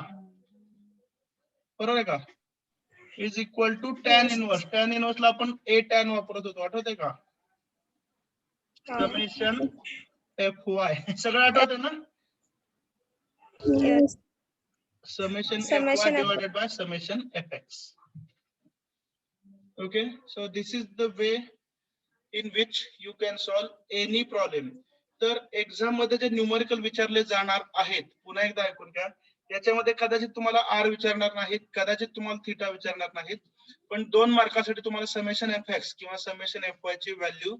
बरोबर आहे का? Is equal to tan inverse. tan inverse ला आपण a tan वापरत होतो, आठवतंय का? समेशन fy सगळं आठवतंय ना? Yes. Summation fy Summation divided by summation fx. Okay, so this is the way in which you can solve any problem. तर एक्झाम मध्ये जे न्यूमरिकल विचारले जाणार आहेत, पुन्हा एकदा ऐकून घ्या. याच्यामध्ये कदाचित तुम्हाला आर विचारणार नाहीत, कदाचित तुम्हाला थीटा विचारणार नाहीत, पण 2 मार्कासाठी तुम्हाला समेशन fx किंवा समेशन fy ची व्हॅल्यू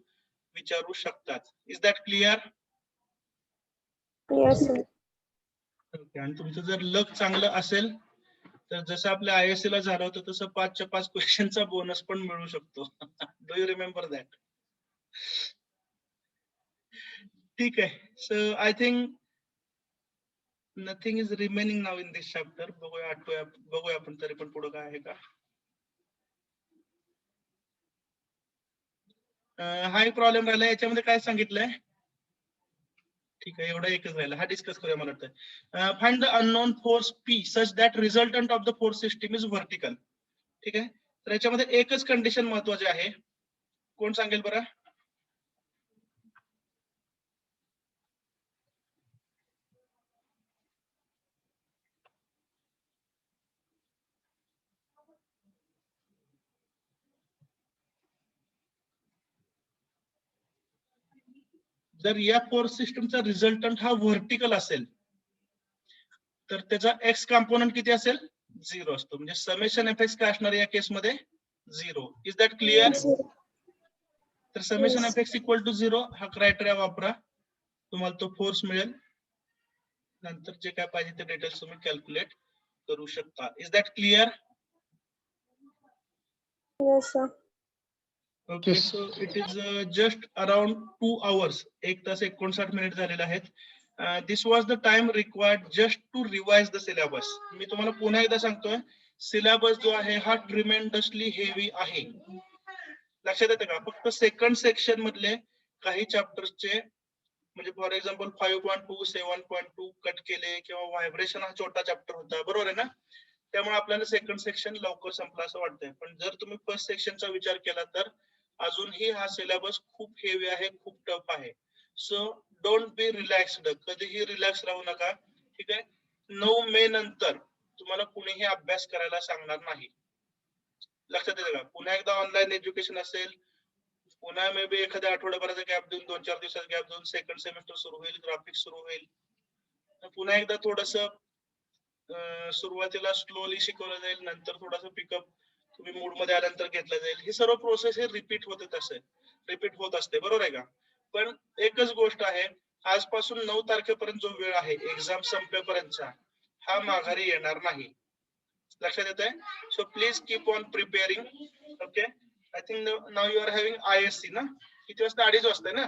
विचारू शकतात. Is that clear? Yes, sir. Okay. आणि तुमचं जर लक चांगलं असेल तर जसं आपल्या ISC ला झालं होतं तसं 5च्या 5 क्वेश्चनचा बोनस पण मिळू शकतो. Do you remember that? ठीक आहे. So I think nothing is remaining now in this chapter. बघूया आपण तरी पण पुढे काय आहे का. हा एक प्रॉब्लेम राहिला. याच्यामध्ये काय सांगितलंय? ठीक आहे, एवढा एकच राहिला. हा डिस्कस करूया मला वाटतं. Find the unknown force P such that resultant of the force system is vertical. ठीक आहे. तर याच्यामध्ये एकच कंडिशन महत्वाची आहे. कोण सांगेल बरं? जर या फोर्स सिस्टमचा रिझल्टंट हा व्हर्टिकल असेल तर त्याचा एक्स कंपोनंट किती असेल? 0 असतो. म्हणजे समेशन fx काय असणार या केसमध्ये? 0. Is that clear? तर समेशन fx इक्वल टू 0 हा क्रायटेरिया वापरा, तुम्हाला तो फोर्स मिळेल. नंतर जे काय पाहिजे ते डिटेल्स तुम्ही कॅल्क्युलेट करू शकता. Is that clear? Yes, sir. Okay. Yes. So it is just around 2 hours. 1 तास 59 मिनिट झालेले आहेत. This was the time required just to revise the syllabus. मी तुम्हाला पुन्हा एकदा सांगतोय, सिलेबस जो आहे हा ट्रिमेंडसली हेवी आहे. लक्षात येतं का? फक्त सेकंड सेक्शन मधले काही चॅप्टर्सचे म्हणजे फॉर एक्झाम्पल 5.2 7.2 कट केले किंवा व्हायब्रेशन हा छोटा चॅप्टर होता. बरोबर आहे ना? त्यामुळे आपल्याला सेकंड सेक्शन लवकर संपला असं वाटतंय. पण जर तुम्ही फर्स्ट सेक्शनचा विचार केला तर अजूनही हा सिलेबस खूप हेवी आहे, खूप टफ आहे. So don't be relaxed. कधीही रिलॅक्स राहू नका. ठीक आहे. 9 मे नंतर तुम्हाला कुणीही अभ्यास करायला सांगणार नाही. लक्षात येतं का? पुन्हा एकदा ऑनलाईन एज्युकेशन असेल, पुन्हा मे बी एखाद्या आठवड्याभराचा गॅप देऊन 2-4 दिवसाचा गॅप देऊन सेकंड सेमिस्टर सुरू होईल, ग्राफिक्स सुरू होईल. पुन्हा एकदा थोडस सुरुवातीला स्लोली शिकवलं जाईल, नंतर थोडासा पिकअप तुम्ही मूड मध्ये आल्यानंतर घेतला जाईल. ही सर्व प्रोसेस हे रिपीट होत असते. बरोबर आहे का? पण एकच गोष्ट आहे, आजपासून 9 तारखेपर्यंत जो वेळ आहे एक्झाम संपेपर्यंतचा, हा माघारी येणार नाही. लक्षात येत आहे? So please keep on preparing. Okay, I think now you are having ISC ना? किती वाजता? 2:30 वाजता ना?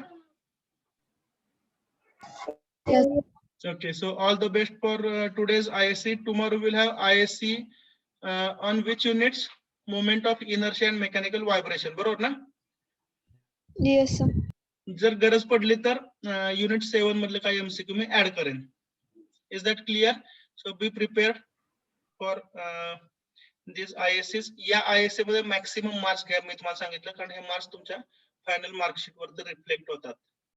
Okay, so all the best for today's ISC. Tomorrow we'll have ISC on which units? Moment of inertia and mechanical vibration. बरोबर ना? Yes, sir. जर गरज पडली तर युनिट 7 मधले काही MCQ मी ऍड करेन. Is that clear? So B prepared for this ISCs. या ISC मध्ये मॅक्सिमम मार्क्स घ्या, मी तुम्हाला सांगितलं, कारण हे मार्क्स तुमच्या फायनल मार्कशीट वरती रिफ्लेक्ट होतात.